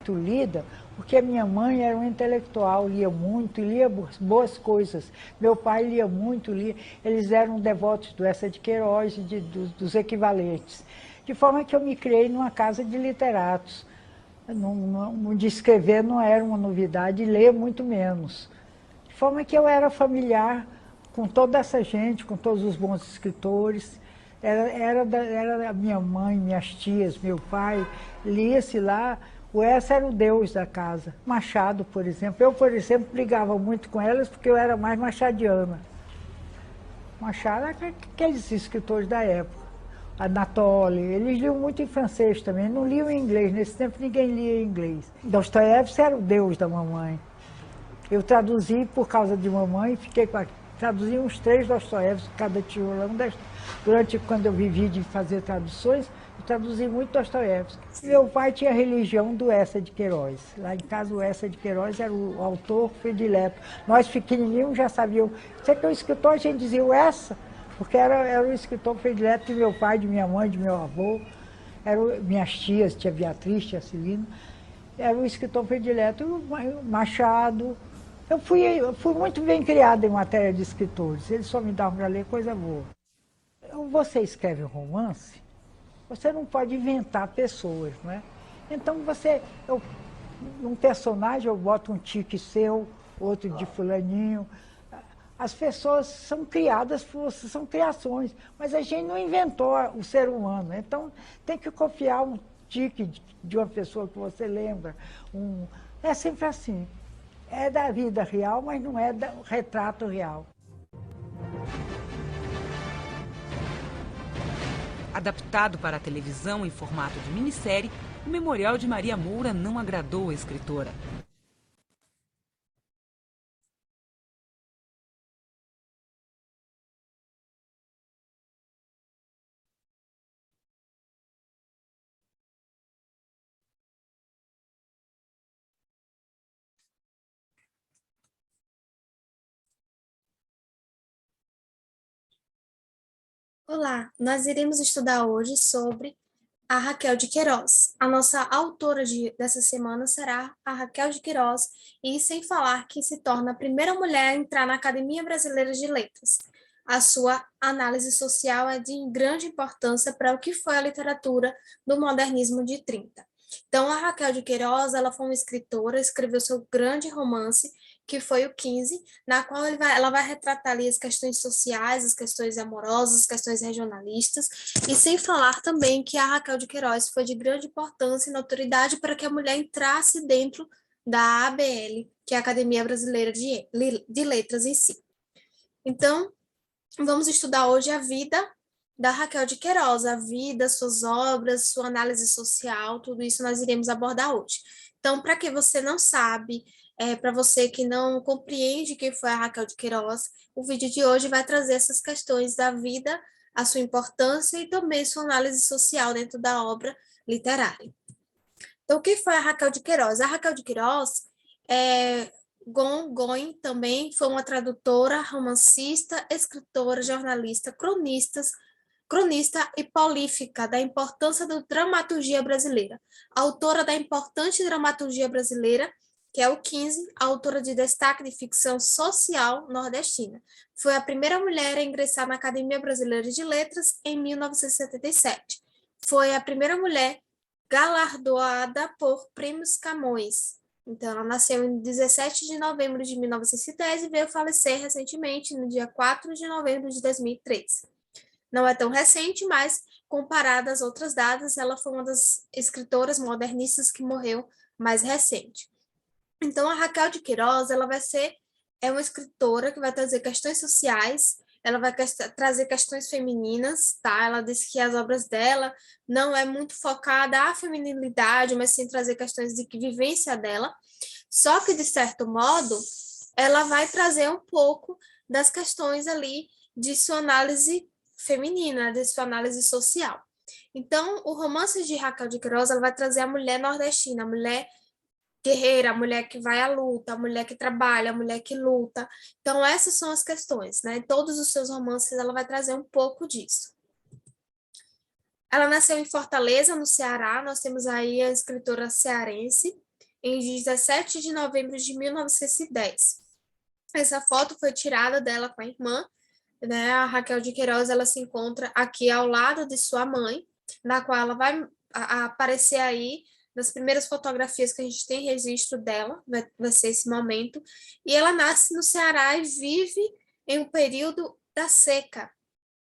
muito lida, porque a minha mãe era uma intelectual, lia muito, lia boas coisas. Meu pai lia muito, eles eram devotos do Eça de Queiroz e dos equivalentes. De forma que eu me criei numa casa de literatos. De escrever não era uma novidade, e ler muito menos. De forma que eu era familiar com toda essa gente, com todos os bons escritores. Era a minha mãe, minhas tias, meu pai, lia-se lá. O Eça era o deus da casa. Machado, por exemplo. Eu, por exemplo, brigava muito com elas porque eu era mais machadiana. Machado era aqueles escritores da época. Anatoly, eles liam muito em francês também, não liam em inglês. Nesse tempo ninguém lia em inglês. Dostoiévski era o deus da mamãe. Eu traduzi por causa de mamãe, traduzi uns 3 Dostoiévski, cada tijolão. Durante quando eu vivi de fazer traduções, eu traduzi muito Dostoiévski. Meu pai tinha a religião do Eça de Queiroz. Lá em casa o Eça de Queiroz era o autor predileto. Nós pequenininhos já sabíamos. Você que é o escritor, a gente dizia o Eça, porque era o escritor predileto de meu pai, de minha mãe, de meu avô. Minhas tias, tia Beatriz, tia Celina. Era o escritor predileto, Machado. Eu fui muito bem criada em matéria de escritores. Eles só me davam para ler coisa boa. Você escreve um romance, você não pode inventar pessoas, não é? Então um personagem eu boto um tique seu, outro de fulaninho. As pessoas são criadas, são criações, mas a gente não inventou o ser humano. Então tem que copiar um tique de uma pessoa que você lembra. É sempre assim. É da vida real, mas não é do retrato real. Adaptado para a televisão em formato de minissérie, o Memorial de Maria Moura não agradou a escritora. Olá, nós iremos estudar hoje sobre a Raquel de Queiroz. A nossa autora dessa semana será a Raquel de Queiroz, e sem falar que se torna a primeira mulher a entrar na Academia Brasileira de Letras. A sua análise social é de grande importância para o que foi a literatura do modernismo de 30. Então, a Raquel de Queiroz, ela foi uma escritora, escreveu seu grande romance, que foi o 15, na qual ela vai retratar ali as questões sociais, as questões amorosas, as questões regionalistas, e sem falar também que a Raquel de Queiroz foi de grande importância e notoriedade para que a mulher entrasse dentro da ABL, que é a Academia Brasileira de Letras em si. Então, vamos estudar hoje a vida da Raquel de Queiroz, a vida, suas obras, sua análise social, tudo isso nós iremos abordar hoje. Então, para quem você não sabe, para você que não compreende quem foi a Raquel de Queiroz, o vídeo de hoje vai trazer essas questões da vida, a sua importância e também sua análise social dentro da obra literária. Então, o que foi a Raquel de Queiroz? A Raquel de Queiroz Goin também foi uma tradutora, romancista, escritora, jornalista, cronista e prolífica da importância da dramaturgia brasileira, autora da importante dramaturgia brasileira, que é o 15, autora de destaque de ficção social nordestina. Foi a primeira mulher a ingressar na Academia Brasileira de Letras em 1977. Foi a primeira mulher galardoada por Prêmios Camões. Então, ela nasceu em 17 de novembro de 1910 e veio falecer recentemente, no dia 4 de novembro de 2003. Não é tão recente, mas comparada às outras datas, ela foi uma das escritoras modernistas que morreu mais recente. Então, a Raquel de Queiroz, ela é uma escritora que vai trazer questões sociais, ela vai trazer questões femininas, tá? Ela diz que as obras dela não é muito focada à feminilidade, mas sim trazer questões de vivência dela. Só que, de certo modo, ela vai trazer um pouco das questões ali de sua análise feminina, de sua análise social. Então, o romance de Raquel de Queiroz, ela vai trazer a mulher nordestina, a mulher guerreira, a mulher que vai à luta, a mulher que trabalha, a mulher que luta. Então, essas são as questões, né? Em todos os seus romances, ela vai trazer um pouco disso. Ela nasceu em Fortaleza, no Ceará. Nós temos aí a escritora cearense. em 17 de novembro de 1910. Essa foto foi tirada dela com a irmã, né? A Raquel de Queiroz, ela se encontra aqui ao lado de sua mãe, na qual ela vai aparecer aí nas primeiras fotografias que a gente tem registro dela, vai ser esse momento. E ela nasce no Ceará e vive em um período da seca,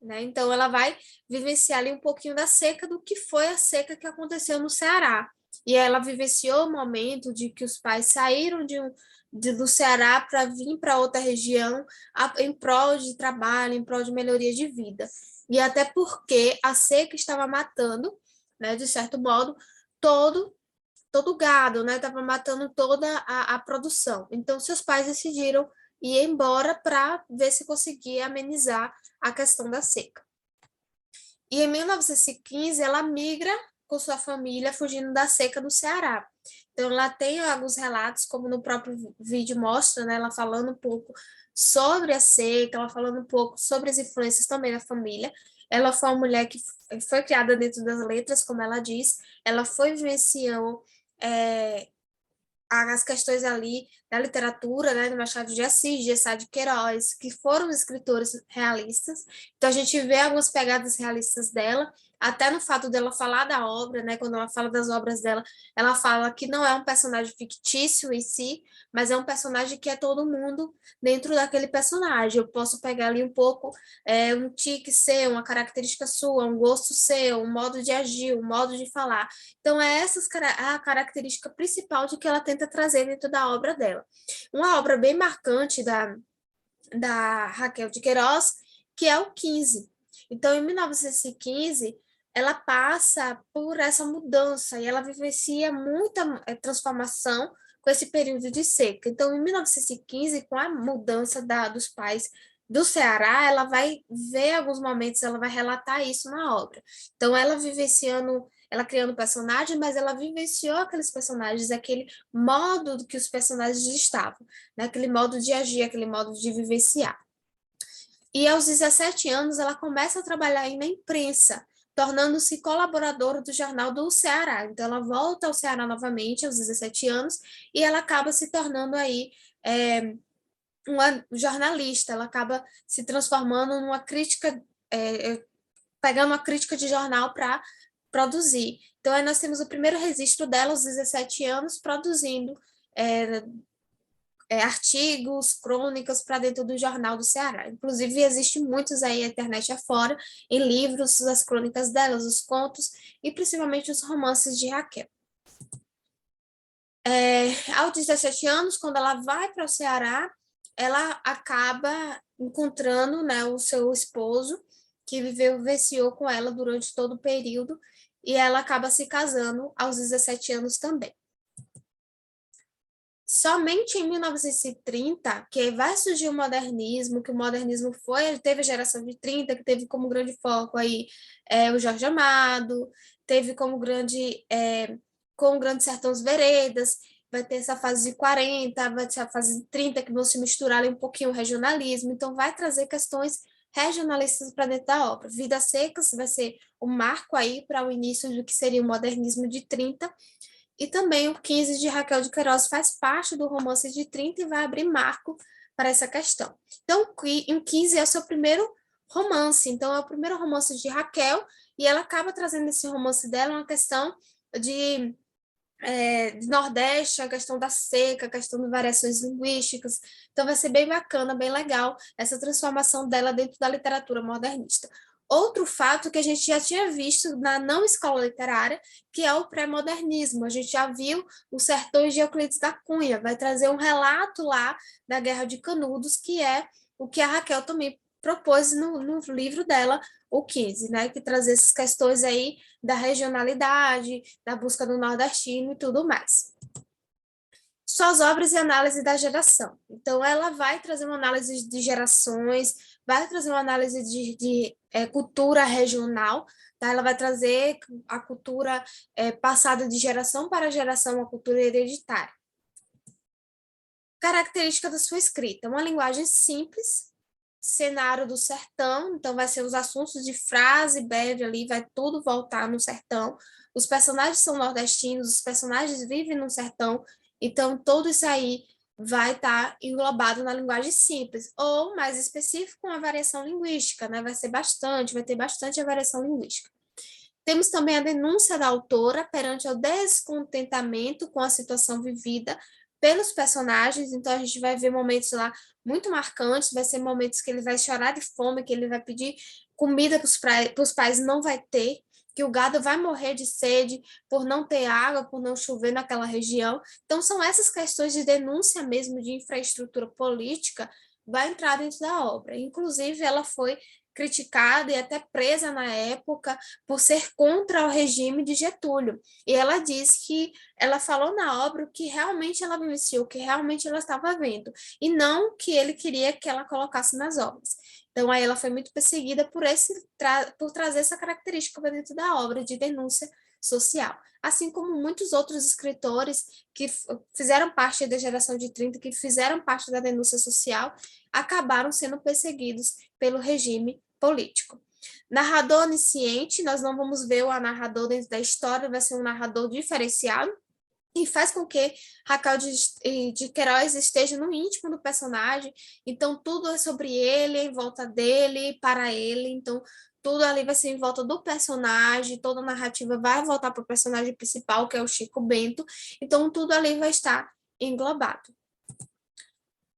né? Então, ela vai vivenciar ali um pouquinho da seca, do que foi a seca que aconteceu no Ceará. E ela vivenciou o momento de que os pais saíram do Ceará para vir para outra região em prol de trabalho, em prol de melhoria de vida. E até porque a seca estava matando, né, de certo modo, todo o gado, né? Estava matando toda a produção. Então, seus pais decidiram ir embora para ver se conseguia amenizar a questão da seca. E em 1915, ela migra com sua família, fugindo da seca do Ceará. Então, lá tem alguns relatos, como no próprio vídeo mostra, né, ela falando um pouco sobre a seca, ela falando um pouco sobre as influências também da família. Ela foi uma mulher que foi criada dentro das letras, como ela diz, ela foi vivenciando as questões ali da literatura, né, do Machado de Assis, de Sá de Queiroz, que foram escritores realistas. Então, a gente vê algumas pegadas realistas dela, até no fato dela falar da obra, né, quando ela fala das obras dela, ela fala que não é um personagem fictício em si, mas é um personagem que é todo mundo dentro daquele personagem. Eu posso pegar ali um pouco um tique seu, uma característica sua, um gosto seu, um modo de agir, um modo de falar. Então, é essa a característica principal de que ela tenta trazer dentro da obra dela. Uma obra bem marcante da Raquel de Queiroz, que é o 15. Então, em 1915, ela passa por essa mudança e ela vivencia muita transformação com esse período de seca. Então, em 1915, com a mudança dos pais do Ceará, ela vai ver alguns momentos, ela vai relatar isso na obra. Então, ela vivenciando, ela criando personagens, mas ela vivenciou aqueles personagens, aquele modo que os personagens estavam, né? Aquele modo de agir, aquele modo de vivenciar. E aos 17 anos, ela começa a trabalhar aí na imprensa, tornando-se colaboradora do Jornal do Ceará. Então, ela volta ao Ceará novamente aos 17 anos e ela acaba se tornando aí uma jornalista. Ela acaba se transformando numa crítica, pegando uma crítica de jornal para produzir. Então, aí nós temos o primeiro registro dela aos 17 anos, produzindo artigos, crônicas para dentro do Jornal do Ceará. Inclusive, existe muitos aí na internet afora, em livros, as crônicas delas, os contos e principalmente os romances de Raquel. Aos 17 anos, quando ela vai para o Ceará, ela acaba encontrando, né, o seu esposo, que vivenciou com ela durante todo o período, e ela acaba se casando aos 17 anos também. Somente em 1930, que vai surgir o modernismo, que o modernismo teve a geração de 30, que teve como grande foco aí o Jorge Amado, teve como com o Grande Sertão As Veredas, vai ter essa fase de 40, vai ter a fase de 30, que vão se misturar ali um pouquinho o regionalismo, então vai trazer questões regionalistas para dentro da obra. Vidas Secas vai ser o marco aí para o início do que seria o modernismo de 30, e também o 15 de Raquel de Queiroz faz parte do romance de 30 e vai abrir marco para essa questão. Então, em 15 é o seu primeiro romance, então é o primeiro romance de Raquel, e ela acaba trazendo nesse romance dela uma questão de Nordeste, a questão da seca, a questão de variações linguísticas. Então, vai ser bem bacana, bem legal essa transformação dela dentro da literatura modernista. Outro fato que a gente já tinha visto na não escola literária, que é o pré-modernismo. A gente já viu os Sertões de Euclides da Cunha, vai trazer um relato lá da Guerra de Canudos, que é o que a Raquel também propôs no livro dela, o 15, né, que traz essas questões aí da regionalidade, da busca do nordestino e tudo mais. Suas obras e análise da geração. Então, ela vai trazer uma análise de gerações, vai trazer uma análise de cultura regional, tá? Ela vai trazer a cultura passada de geração para geração, a cultura hereditária. Característica da sua escrita, uma linguagem simples, cenário do sertão, então vai ser os assuntos de frase breve ali, vai tudo voltar no sertão. Os personagens são nordestinos, os personagens vivem no sertão, Então, tudo isso aí vai estar englobado na linguagem simples, ou mais específico, com a variação linguística, né? Vai ter bastante a variação linguística. Temos também a denúncia da autora perante o descontentamento com a situação vivida pelos personagens, então a gente vai ver momentos lá muito marcantes, vai ser momentos que ele vai chorar de fome, que ele vai pedir comida para os pais, não vai ter, que o gado vai morrer de sede por não ter água, por não chover naquela região. Então são essas questões de denúncia mesmo de infraestrutura política vai entrar dentro da obra. Inclusive, ela foi criticada e até presa na época por ser contra o regime de Getúlio. E ela diz que ela falou na obra o que realmente ela vivenciou, o que realmente ela estava vendo, e não o que ele queria que ela colocasse nas obras. Então, aí ela foi muito perseguida por trazer essa característica para dentro da obra de denúncia social. Assim como muitos outros escritores que fizeram parte da geração de 30, que fizeram parte da denúncia social, acabaram sendo perseguidos pelo regime político. Narrador onisciente, nós não vamos ver o narrador dentro da história, vai ser um narrador diferenciado, e faz com que Raquel de Queiroz esteja no íntimo do personagem, então tudo é sobre ele, em volta dele, para ele, então tudo ali vai ser em volta do personagem, toda a narrativa vai voltar para o personagem principal, que é o Chico Bento, então tudo ali vai estar englobado.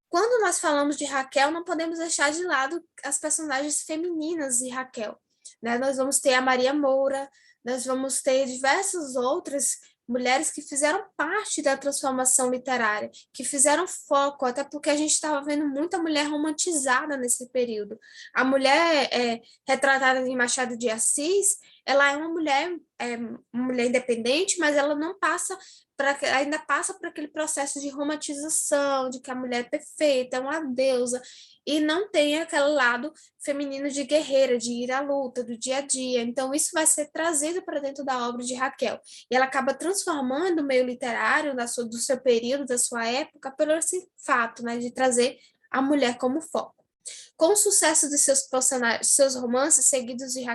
Quando nós falamos de Raquel, não podemos deixar de lado as personagens femininas de Raquel, né? Nós vamos ter a Maria Moura, nós vamos ter diversas outras mulheres que fizeram parte da transformação literária, que fizeram foco, até porque a gente estava vendo muita mulher romantizada nesse período. A mulher retratada em Machado de Assis, ela é uma mulher independente, mas ela não passa ainda passa por aquele processo de romantização, de que a mulher é perfeita, é uma deusa, e não tem aquele lado feminino de guerreira, de ir à luta, do dia a dia. Então, isso vai ser trazido para dentro da obra de Raquel. E ela acaba transformando o meio literário do seu período, da sua época, pelo esse fato, né, de trazer a mulher como foco. Com o sucesso de seus personagens, seus romances seguidos de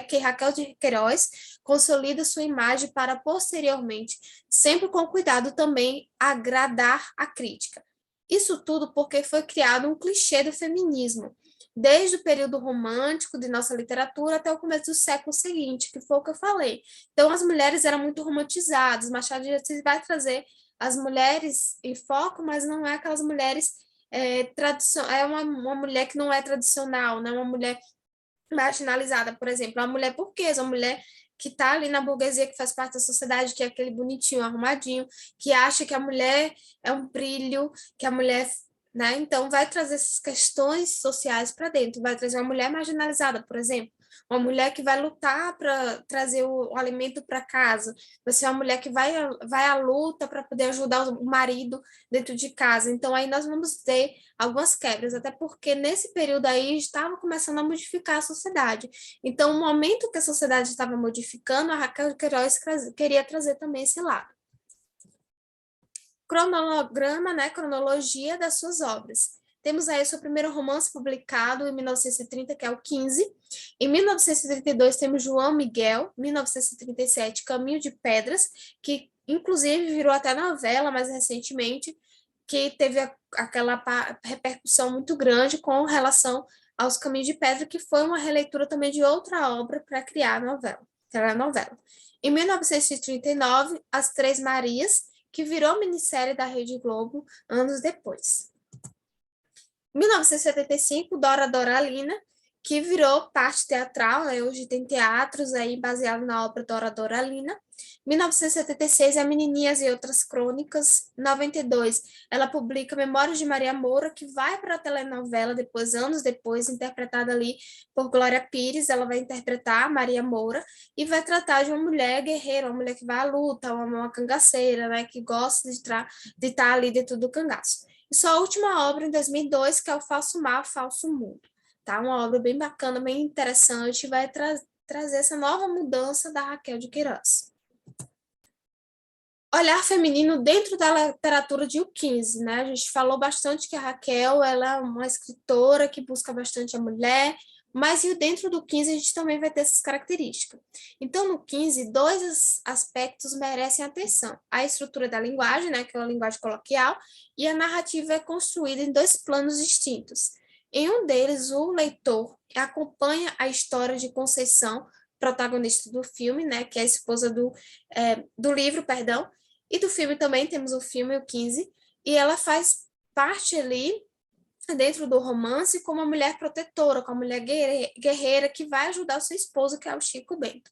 que Raquel de Queiroz consolida sua imagem para posteriormente, sempre com cuidado também, agradar a crítica. Isso tudo porque foi criado um clichê do feminismo, desde o período romântico de nossa literatura até o começo do século seguinte, que foi o que eu falei. Então, as mulheres eram muito romantizadas, Machado de Assis vai trazer as mulheres em foco, mas não é aquelas mulheres é uma mulher que não é tradicional, né? Uma mulher marginalizada, por exemplo, uma mulher burguesa, uma mulher que está ali na burguesia, que faz parte da sociedade, que é aquele bonitinho, arrumadinho, que acha que a mulher é um brilho, que a mulher, né? Então, vai trazer essas questões sociais para dentro, vai trazer uma mulher marginalizada, por exemplo, uma mulher que vai lutar para trazer o alimento para casa, vai ser uma mulher que vai à luta para poder ajudar o marido dentro de casa. Então, aí nós vamos ter algumas quebras, até porque nesse período aí estava começando a modificar a sociedade. Então, no momento que a sociedade estava modificando, a Raquel de Queiroz queria trazer também esse lado. Cronograma, né, cronologia das suas obras. Temos aí o seu primeiro romance publicado em 1930, que é o 15. Em 1932 temos João Miguel, 1937, Caminho de Pedras, que inclusive virou até novela mais recentemente, que teve aquela repercussão muito grande com relação aos Caminhos de Pedra, que foi uma releitura também de outra obra para criar a novela. Em 1939, As Três Marias, que virou minissérie da Rede Globo anos depois. Em 1975, Dora Doralina, que virou parte teatral, né? Hoje tem teatros aí baseado na obra Dora Doralina. 1976, A Menininhas e Outras Crônicas. 92, ela publica Memórias de Maria Moura, que vai para a telenovela depois, anos depois, interpretada ali por Glória Pires. Ela vai interpretar Maria Moura e vai tratar de uma mulher guerreira, uma mulher que vai à luta, uma cangaceira, né, que gosta de estar ali dentro do cangaço. E sua última obra, em 2002, que é o Falso Mar, Falso Mundo. Tá? Uma obra bem bacana, bem interessante, vai trazer essa nova mudança da Raquel de Queiroz. Olhar feminino dentro da literatura de O 15, né? A gente falou bastante que a Raquel ela é uma escritora que busca bastante a mulher, Mas e dentro do 15 a gente também vai ter essas características. Então, no 15, dois aspectos merecem atenção. A estrutura da linguagem, né, que é a linguagem coloquial, e a narrativa é construída em dois planos distintos. Em um deles, o leitor acompanha a história de Conceição, protagonista do filme, né, que é a esposa do livro, perdão, e do filme também temos o filme, o 15, e ela faz parte ali dentro do romance como uma mulher protetora, como uma mulher guerreira que vai ajudar o seu esposo, que é o Chico Bento.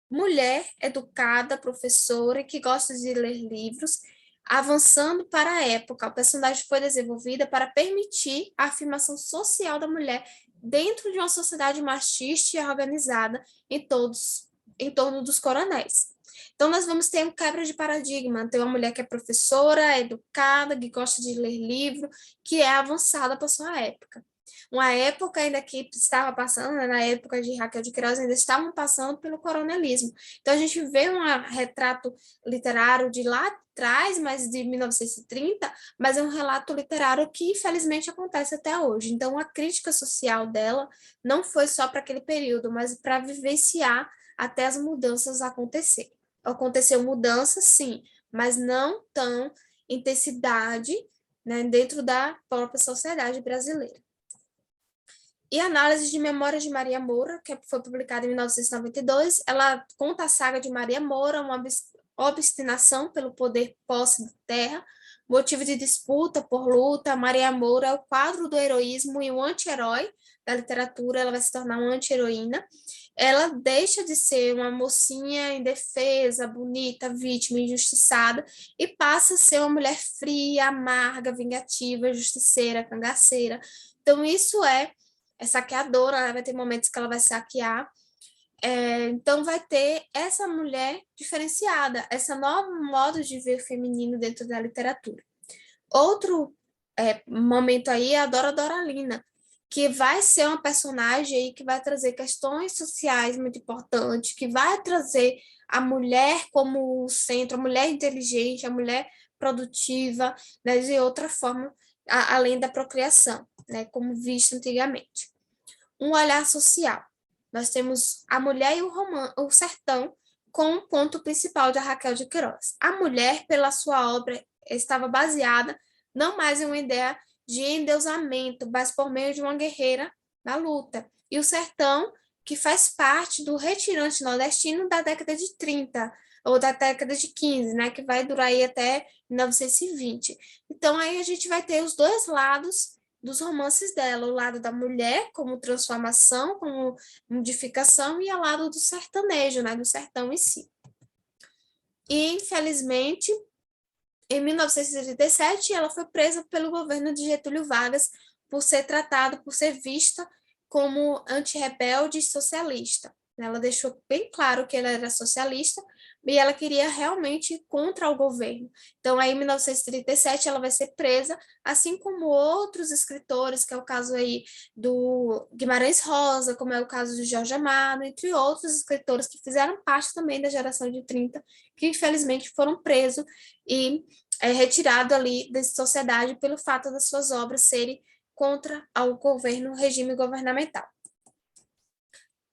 Mulher educada, professora e que gosta de ler livros, avançando para a época. O personagem foi desenvolvida para permitir a afirmação social da mulher dentro de uma sociedade machista e organizada em torno dos coronéis. Então, nós vamos ter um quebra de paradigma, ter uma mulher que é professora, educada, que gosta de ler livro, que é avançada para sua época. Uma época ainda que estava passando, né, na época de Raquel de Queiroz, ainda estavam passando pelo coronelismo. Então, a gente vê um retrato literário de lá atrás, mas de 1930, mas é um relato literário que, infelizmente, acontece até hoje. Então, a crítica social dela não foi só para aquele período, mas para vivenciar até as mudanças acontecerem. Aconteceu mudança, sim, mas não tão intensidade, né, dentro da própria sociedade brasileira. E a análise de Memórias de Maria Moura, que foi publicada em 1992, ela conta a saga de Maria Moura, uma obstinação pelo poder posse de terra, motivo de disputa por luta. Maria Moura é o quadro do heroísmo e o anti-herói da literatura, ela vai se tornar uma anti-heroína. Ela deixa de ser uma mocinha indefesa, bonita, vítima, injustiçada, e passa a ser uma mulher fria, amarga, vingativa, justiceira, cangaceira. Então, isso é saqueadora, ela vai ter momentos que ela vai saquear. Então, vai ter essa mulher diferenciada, esse novo modo de ver o feminino dentro da literatura. Outro momento aí é a Dora Doralina, que vai ser uma personagem aí que vai trazer questões sociais muito importantes, que vai trazer a mulher como o centro, a mulher inteligente, a mulher produtiva, né, de outra forma, além da procriação, né, como visto antigamente. Um olhar social. Nós temos a mulher e o sertão como um ponto principal de Raquel de Queiroz. A mulher, pela sua obra, estava baseada não mais em uma ideia de endeusamento, mas por meio de uma guerreira na luta. E o sertão, que faz parte do retirante nordestino da década de 30, ou da década de 15, né, que vai durar aí até 1920. Então, aí a gente vai ter os dois lados dos romances dela, o lado da mulher como transformação, como modificação, e o lado do sertanejo, né, do sertão em si. E, infelizmente, em 1937, ela foi presa pelo governo de Getúlio Vargas por ser vista como antirrebelde e socialista. Ela deixou bem claro que ela era socialista e ela queria realmente ir contra o governo. Então, aí, em 1937, ela vai ser presa, assim como outros escritores, que é o caso aí do Guimarães Rosa, como é o caso de Jorge Amado, entre outros escritores que fizeram parte também da geração de 30, que infelizmente foram presos e retirados ali da sociedade pelo fato das suas obras serem contra o governo, o regime governamental.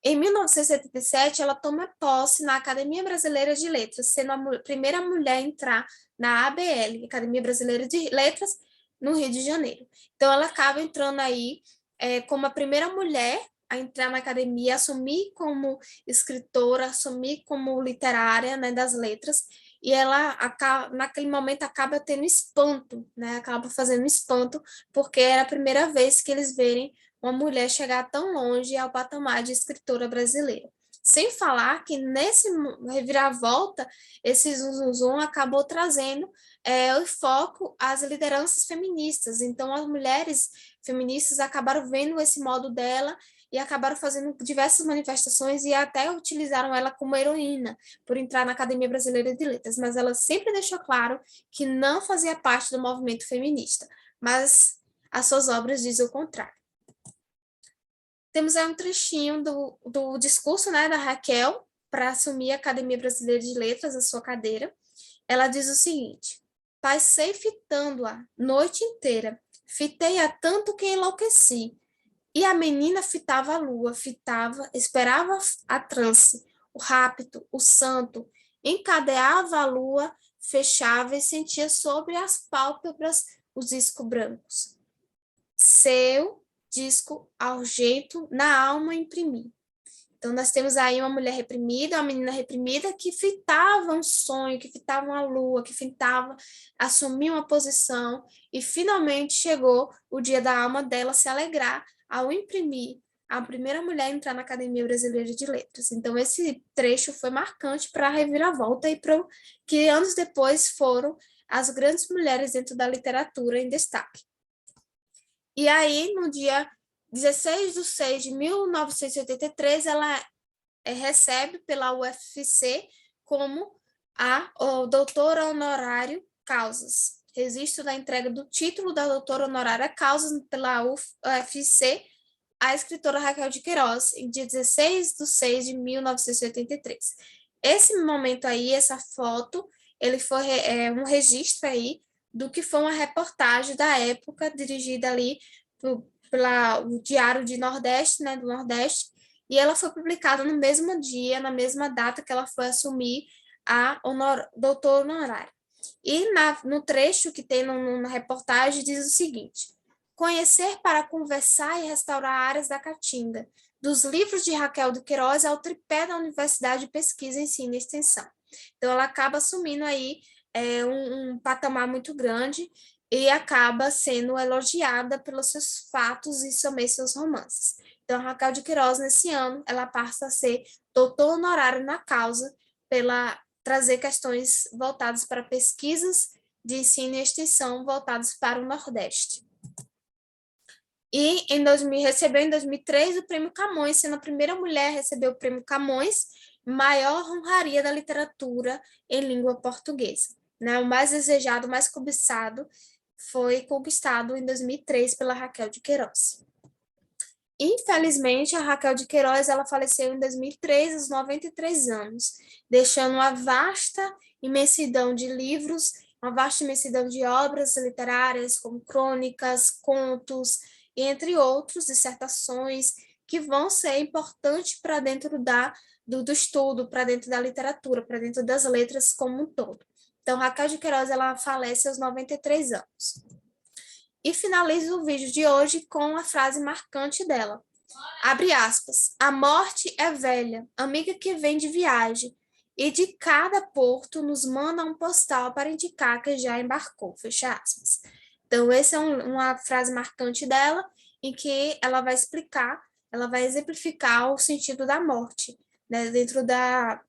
Em 1977, ela toma posse na Academia Brasileira de Letras, sendo a primeira mulher a entrar na ABL, Academia Brasileira de Letras, no Rio de Janeiro. Então, ela acaba entrando aí como a primeira mulher a entrar na academia, assumir como escritora, assumir como literária, né, das letras, e ela, naquele momento, acaba tendo espanto, né, acaba fazendo espanto, porque era a primeira vez que eles verem uma mulher chegar tão longe ao patamar de escritora brasileira. Sem falar que nesse reviravolta, esse zum acabou trazendo o foco às lideranças feministas. Então, as mulheres feministas acabaram vendo esse modo dela e acabaram fazendo diversas manifestações e até utilizaram ela como heroína por entrar na Academia Brasileira de Letras, mas ela sempre deixou claro que não fazia parte do movimento feminista, mas as suas obras dizem o contrário. Temos aí um trechinho do discurso, né, da Raquel para assumir a Academia Brasileira de Letras, a sua cadeira. Ela diz o seguinte: passei fitando-a noite inteira, fitei-a tanto que enlouqueci. E a menina fitava a lua, fitava, esperava a transe, o rapto, o santo, encadeava a lua, fechava e sentia sobre as pálpebras os discos brancos. Seu disco ao jeito na alma imprimir. Então, nós temos aí uma mulher reprimida, uma menina reprimida que fitava um sonho, que fitava uma lua, que fitava assumir uma posição, e finalmente chegou o dia da alma dela se alegrar ao imprimir a primeira mulher a entrar na Academia Brasileira de Letras. Então, esse trecho foi marcante para a reviravolta e para o que anos depois foram as grandes mulheres dentro da literatura em destaque. E aí, no dia 16 de 6 de 1983, ela recebe pela UFC como o doutora honorário causas. Registro da entrega do título da doutora honorária causas pela UFC à escritora Raquel de Queiroz, em dia 16 de 6 de 1983. Esse momento aí, essa foto, ele foi um registro aí do que foi uma reportagem da época, dirigida ali pelo Diário de Nordeste, né, do Nordeste, e ela foi publicada no mesmo dia, na mesma data que ela foi assumir a doutora honorária. E no trecho que tem na reportagem diz o seguinte: conhecer para conversar e restaurar áreas da Caatinga, dos livros de Raquel de Queiroz ao tripé da Universidade de Pesquisa, Ensino e Extensão. Então, ela acaba assumindo aí um patamar muito grande e acaba sendo elogiada pelos seus fatos e também seus romances. Então, Raquel de Queiroz, nesse ano, ela passa a ser doutor honorário na causa, pela trazer questões voltadas para pesquisas de ensino e extensão voltadas para o Nordeste. E recebeu em 2003 o Prêmio Camões, sendo a primeira mulher a receber o Prêmio Camões, maior honraria da literatura em língua portuguesa. Né? O mais desejado, o mais cobiçado, foi conquistado em 2003 pela Raquel de Queiroz. Infelizmente, a Raquel de Queiroz ela faleceu em 2003, aos 93 anos, deixando uma vasta imensidão de livros, uma vasta imensidão de obras literárias, como crônicas, contos, entre outros, dissertações, que vão ser importantes para dentro do estudo, para dentro da literatura, para dentro das letras como um todo. Então, Raquel de Queiroz ela falece aos 93 anos. E finalizo o vídeo de hoje com a frase marcante dela. Abre aspas. A morte é velha, amiga que vem de viagem, e de cada porto nos manda um postal para indicar que já embarcou. Fecha aspas. Então, essa é uma frase marcante dela, em que ela vai explicar, ela vai exemplificar o sentido da morte, né, dentro da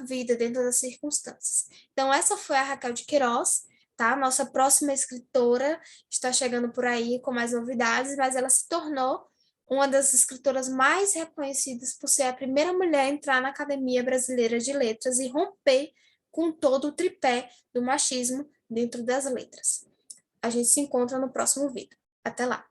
vida, dentro das circunstâncias. Então, essa foi a Raquel de Queiroz. Tá? Nossa próxima escritora está chegando por aí com mais novidades, mas ela se tornou uma das escritoras mais reconhecidas por ser a primeira mulher a entrar na Academia Brasileira de Letras e romper com todo o tripé do machismo dentro das letras. A gente se encontra no próximo vídeo. Até lá!